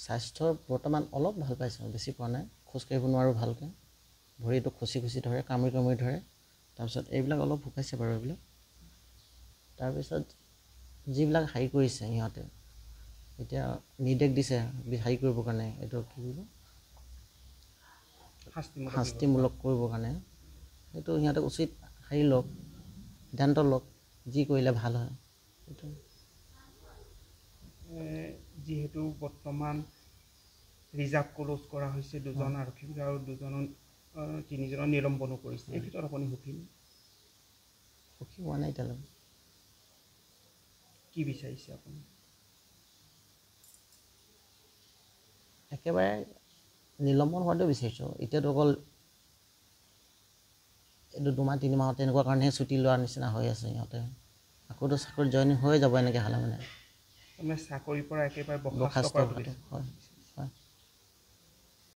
স্বাস্থ্যৰ বৰ্তমান অলপ ভাল পাইছোঁ, বেছি পোৱা নাই। খোজকাঢ়িব নোৱাৰোঁ ভালকৈ, ভৰিটো খুচি ধৰে, কামুৰি ধৰে। তাৰপিছত এইবিলাক অলপ শুকাইছে বাৰু এইবিলাক। তাৰপিছত যিবিলাক হেৰি কৰিছে সিহঁতে এতিয়া নিৰ্দেশ দিছে হেৰি কৰিবৰ কাৰণে, এইটো কি কৰিব শাস্তিমূলক কৰিবৰ কাৰণে, সেইটো সিহঁতে উচিত হেৰি লওক, সিদ্ধান্ত লওক, যি কৰিলে ভাল হয় সেইটো। যিহেতু বৰ্তমান ৰিজাৰ্ভ ক্ল'জ কৰা হৈছে দুজন আৰক্ষী আৰু তিনিজনৰ নিলম্বনো কৰিছে, এই ক্ষেত্ৰত আপুনি সুখী হোৱা নাই এতিয়ালৈকে। কি বিচাৰিছে আপুনি? একেবাৰে নিলম্বন হোৱাটো বিচাৰিছোঁ। এতিয়াতো অকল এইটো 2-3 মাহত তেনেকুৱা কাৰণেহে ছুটি লোৱাৰ নিচিনা হৈ আছে সিহঁতে। আকৌতো চাকৰিত জইনিং হৈয়ে যাব এনেকৈ হ'লে মানে। চাকৰিৰ পৰা একেবাৰে বৰ্খাস্ত কৰাটো হোৱাটো হয়।